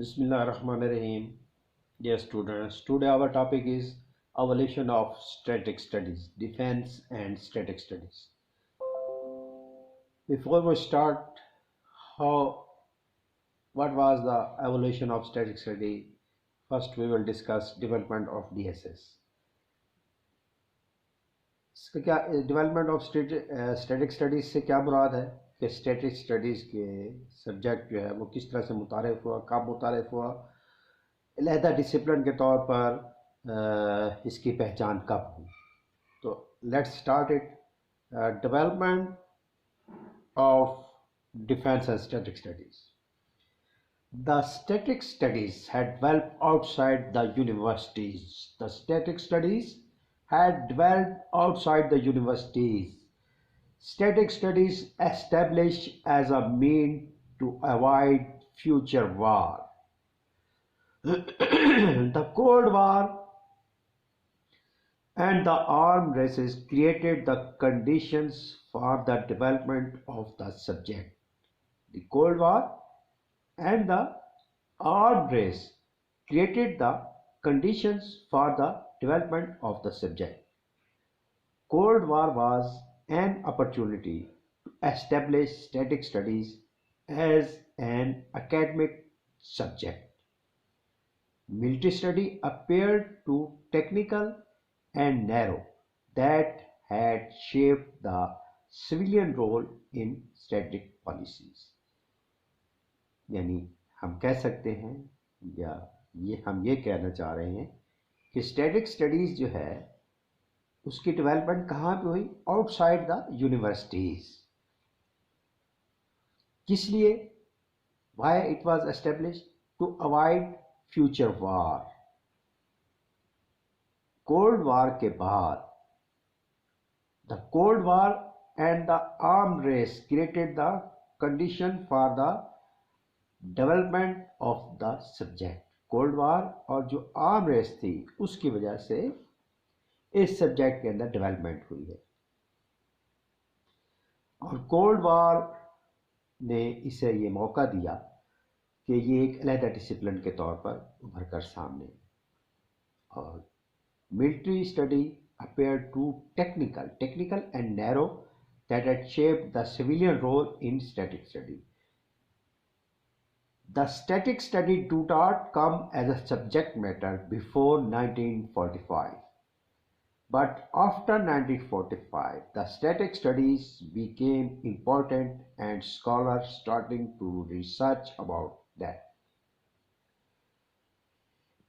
Bismillahirrahmanirrahim. Dear students, today our topic is evolution of static studies, defense and static studies. Before we start, how what was the evolution of static study? First, we will discuss development of DSS. इसका क्या development of static studies से क्या मुराद है कि static studies के subject जो है वो किस तरह से मुतारफ़ हुआ, कब मुतारफ़ हुआ, अलहदा डिसिप्लिन के तौर पर इसकी पहचान कब हुई। तो let's start it. Development of defence and static studies. The static studies had developed outside the universities. The static studies had developed outside the universities. Static studies established as a mean to avoid future war. The Cold War and the armed races created the conditions for the development of the subject. The Cold War and the armed race created the conditions for the development of the subject. Cold War was an opportunity to establish static studies as an academic subject. Military study appeared too technical and narrow that had shaped the civilian role in static policies. यानी हम कह सकते हैं या हम ये कहना चाह रहे हैं कि स्टैटिक स्टडीज़ जो है उसकी डेवलपमेंट कहाँ पे हुई? Outside the universities. किस लिए? Why it was established? To avoid future war. Cold war के बाद the cold war and the arm race created the condition for the development of the subject. Cold war और जो arm race थी उसकी वजह से इस सब्जेक्ट के अंदर डेवलपमेंट हुई है और कोल्ड वार ने इसे ये मौका दिया कि ये एक अलहदा डिसिप्लिन के तौर पर उभर कर सामने। और military study appeared too technical and narrow that had shaped the civilian role in static study. The static study do not come as a subject matter before 1945. But after 1945, the static studies became important and scholars starting to research about that.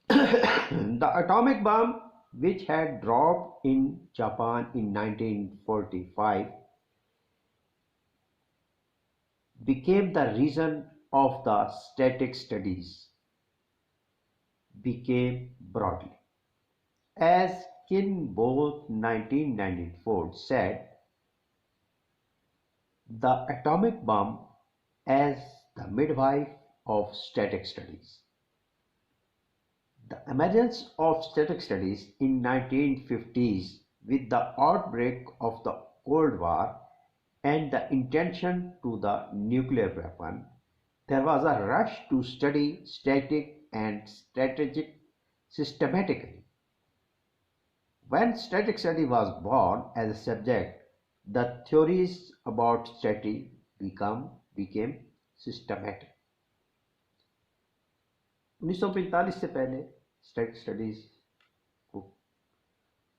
The atomic bomb, which had dropped in Japan in 1945, became the reason of the static studies became broadly. As Kinboth 1994 said, the atomic bomb as the midwife of static studies. The emergence of static studies in 1950s with the outbreak of the Cold War and the intention to the nuclear weapon, there was a rush to study static and strategic systematically. When static study was born as a subject, the theories about static became systematic. 1945 से पहले static studies को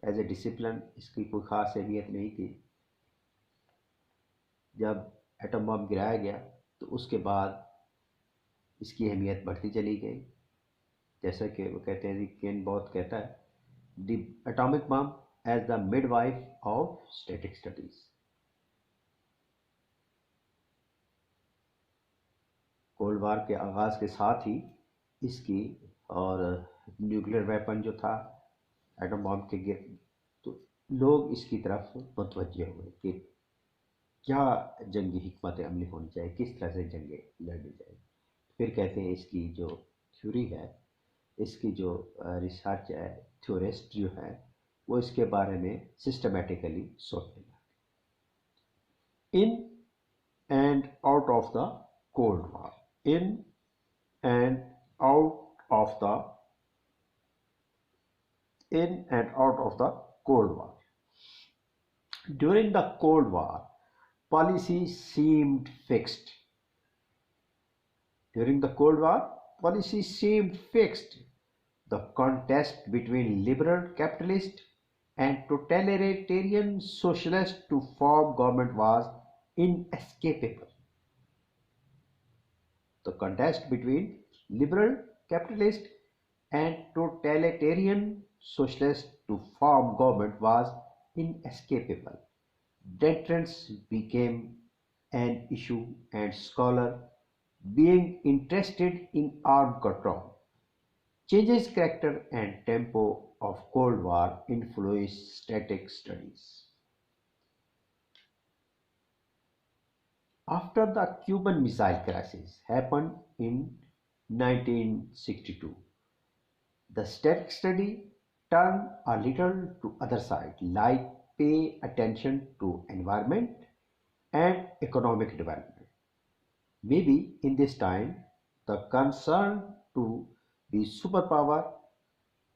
as a discipline इसकी कोई ख़ास अहमियत नहीं थी। जब एटम बम गिराया गया तो उसके बाद इसकी अहमियत बढ़ती चली गई। जैसा कि वो कहते हैं, किनबॉथ कहता है, the atomic bomb as the midwife of static studies. Cold war के आगाज़ के साथ ही इसकी और न्यूक्लियर वेपन जो था एटम बॉम्ब के तो लोग इसकी तरफ मुतवज्जे हुए कि क्या जंगी हिकमत अमली होनी चाहिए, किस तरह से जंगें लड़ी जाए। फिर कहते हैं इसकी जो थ्योरी है, इसकी जो रिसर्च है, थ्योरिस्ट जो है वो इसके बारे में सिस्टमेटिकली सोचने लगे। In and out of the cold war. In and out of the in and out of the Cold War. During the Cold War, policy seemed fixed. During the Cold War, policy seemed fixed. The contest between liberal capitalist and totalitarian socialist to form government was inescapable. The contest between liberal capitalist and totalitarian socialist to form government was inescapable. Deterrence became an issue and scholars being interested in armed control. Changes character and tempo of Cold War influenced static studies. After the Cuban Missile Crisis happened in 1962, the static study turned a little to other side, like pay attention to environment and economic development. Maybe in this time, the concern to be superpower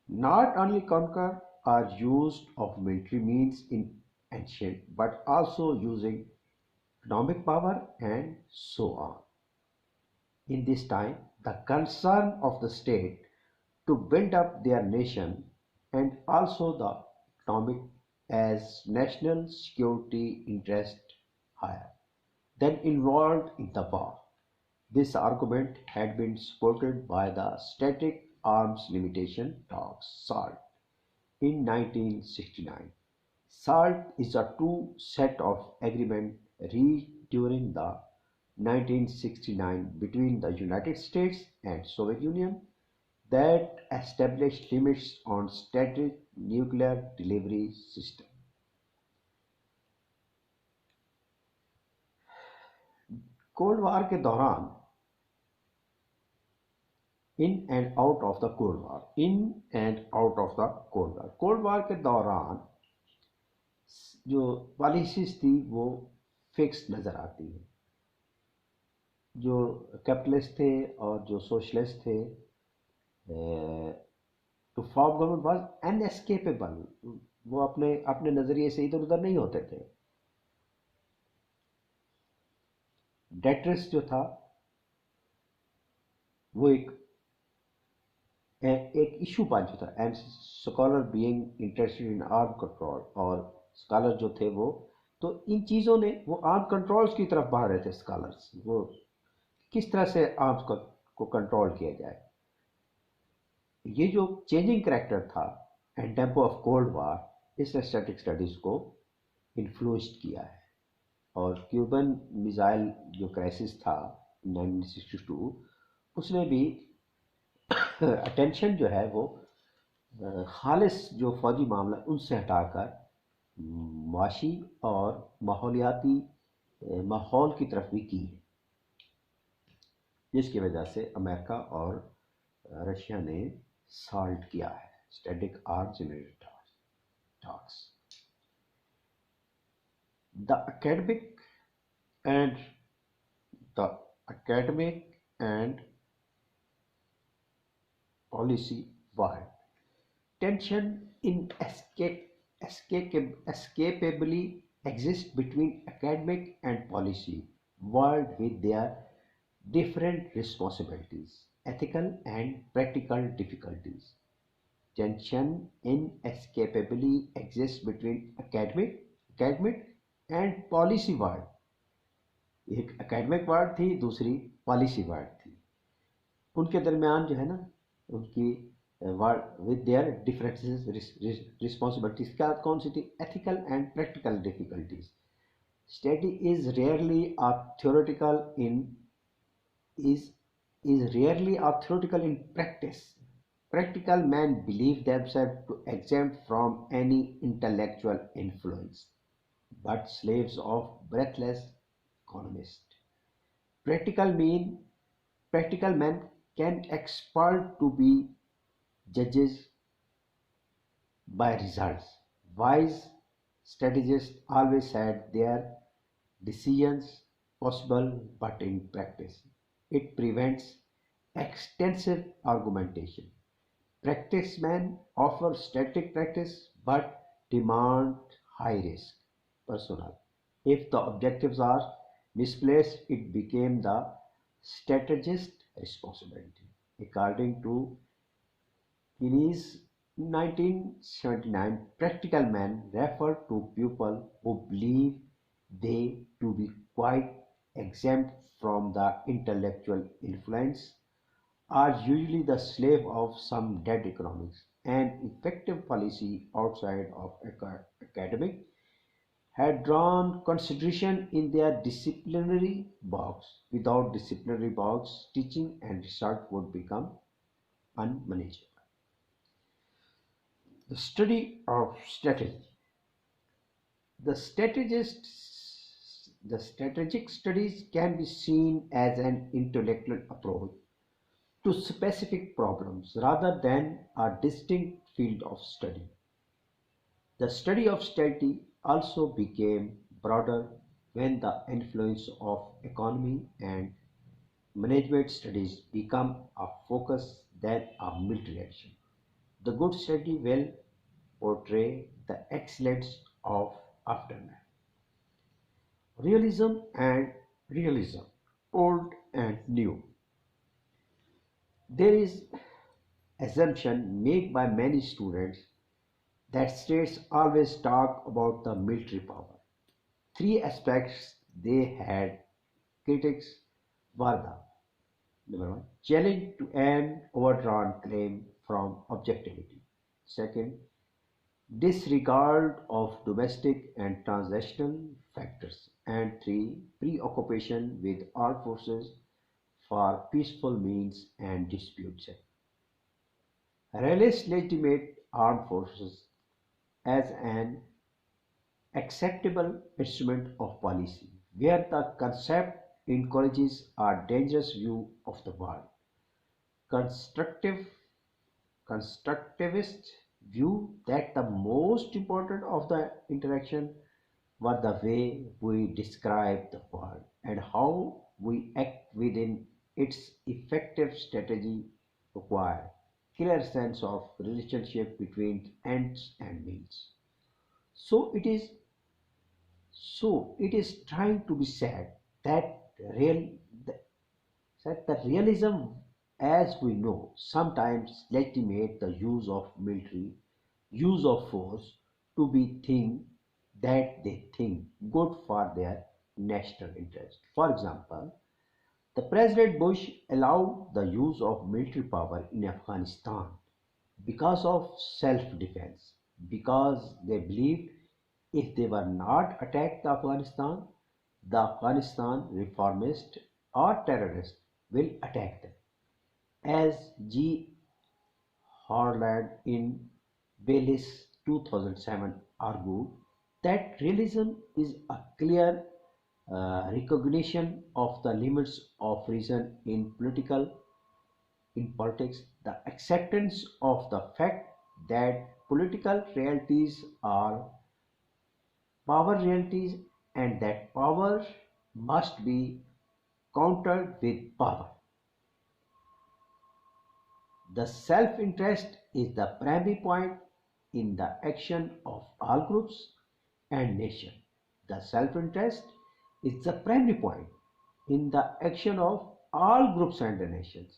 not only conquer or use of military means in ancient, but also using economic power and so on. In this time, the concern of the state to build up their nation and also the economic as national security interest higher than involved in the war. This argument had been supported by the Static Arms Limitation Talks (SALT) in 1969. SALT is a two set of agreement reached during the 1969 between the United States and Soviet Union that established limits on static nuclear delivery system. Cold war के दौरान in and out of the cold war के दौरान जो policies थी वो fix नज़र आती है. जो कैपिटलिस्ट थे और जो सोशलिस्ट थे टू फॉर्म गवर्नमेंट वाज अनएस्केपेबल. वो अपने अपने नज़रिए से इधर उधर नहीं होते थे. डेट्रिस जो था वो एक इशू बन चुका था and scholar being interested in arm control. और स्कॉलर जो थे वो तो इन चीज़ों ने वो आर्म कंट्रोल्स की तरफ बढ़ रहे थे. स्कॉलर्स वो किस तरह से आर्म्स को कंट्रोल किया जाए. ये जो चेंजिंग करैक्टर था and tempo of cold war इस स्टैटिक स्टडीज़ को इन्फ्लुएंस्ड किया है. और क्यूबन मिसाइल जो क्राइसिस था 1962 उसने भी अटेंशन जो है वो खालिस जो फौजी मामला उनसे हटाकर माशी और माहौलियाती माहौल की तरफ भी की है, जिसकी वजह से अमेरिका और रशिया ने सॉल्ट किया है static arms talks. The and academic and policy world. Tension escapably exists between academic and policy world with their different responsibilities, ethical and practical difficulties. Tension inescapably exists between academic and policy word. एक academic word थी, दूसरी policy word थी. उनके दरमियान जो है ना उनकी word with their differences responsibilities क्या कौन सी थी. Ethical and practical difficulties. Study is rarely a theoretical in practice. Practical men believe themselves to exempt from any intellectual influence, but slaves of breathless economists. Practical men can expert to be judges by results. Wise strategists always said their decisions possible, but in practice it prevents extensive argumentation. Practicemen offer static practice but demand high risk personnel. If the objectives are misplaced, it became the strategist's responsibility. According to Keynes, 1979, practical men refer to people who believe they to be quite exempt from the intellectual influence, are usually the slave of some dead economics. An effective policy outside of academic had drawn consideration in their disciplinary box. Without disciplinary box, teaching and research would become unmanageable. The study of strategy. The strategic studies can be seen as an intellectual approach to specific problems rather than a distinct field of study. The study of strategy also became broader when the influence of economy and management studies become a focus than a military action. The good study will portray the excellence of aftermath. Realism and realism, old and new. There is assumption made by many students that states always talk about the military power. Three aspects they had critics were the number one, challenge to an overdrawn claim from objectivity. Second, disregard of domestic and transnational factors. And three, preoccupation with armed forces for peaceful means and dispute settlement. Realists legitimate armed forces as an acceptable instrument of policy, where the concept encourages a dangerous view of the world. Constructive Constructivists view that the most important of the interaction were the way we describe the world and how we act within its effective strategy require clear sense of relationship between ends and means. So it is so it is trying to be said that real that the realism as we know sometimes legitimate the use of force to be thing that they think good for their national interest. For example, the President Bush allowed the use of military power in Afghanistan because of self-defense, because they believed if they were not attacked Afghanistan, the Afghanistan reformists or terrorists will attack them. As G. Harland in Baylis 2007 argued, that realism is a clear recognition of the limits of reason in politics, the acceptance of the fact that political realities are power realities and that power must be countered with power. The self-interest is the primary point in the action of all groups and nations. The self-interest is the primary point in the action of all groups and the nations.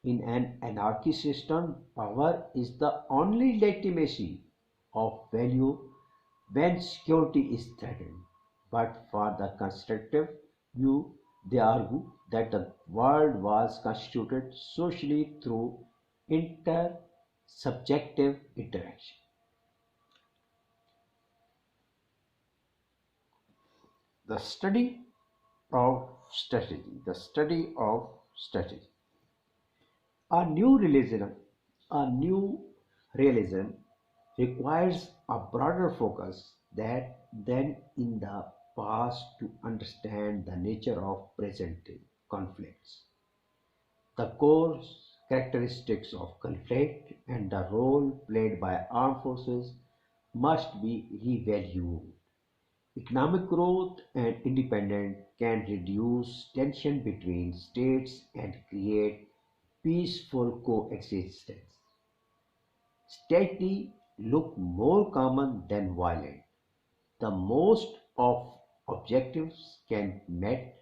In an anarchist system, power is the only legitimacy of value when security is threatened. But for the constructive view, they argue that the world was constituted socially through intersubjective interaction. The study the study of strategy. A new realism, a new realism requires a broader focus than in the past to understand the nature of present conflicts, the core characteristics of conflict, and the role played by armed forces must be revalued. Economic growth and independence can reduce tension between states and create peaceful coexistence. Steady look more common than violent. The most of objectives can met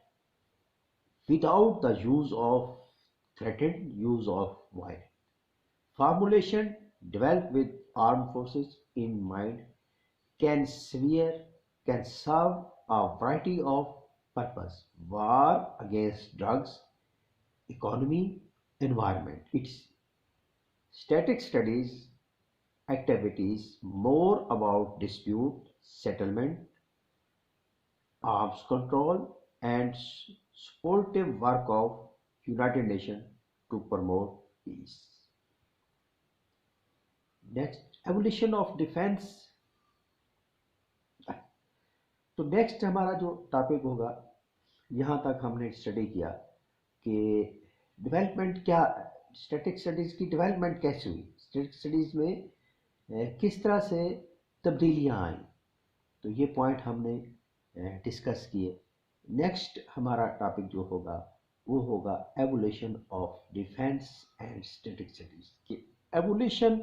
without the use of threatened use of violence. Formulation developed with armed forces in mind can severe can serve a variety of purpose. War against drugs, economy, environment. Its static studies activities more about dispute settlement, arms control, and supportive work of United Nations to promote peace. Next, evolution of defense. तो next हमारा जो topic होगा, यहाँ तक हमने study किया कि development क्या, स्टैटिक स्टडीज़ की डेवलपमेंट कैसे हुई, स्टैटिक स्टडीज़ में किस तरह से तब्दीलियाँ आई, तो ये पॉइंट हमने डिस्कस किए। नेक्स्ट हमारा टॉपिक जो होगा वो होगा evolution of defence and static studies कि एवोल्यूशन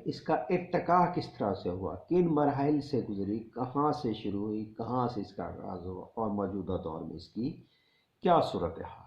इसका इर्तिका किस तरह से हुआ, किन मरहल से गुजरी, कहाँ से शुरू हुई, कहाँ से इसका आगाज़ हुआ और मौजूदा दौर में इसकी क्या सूरत हाल।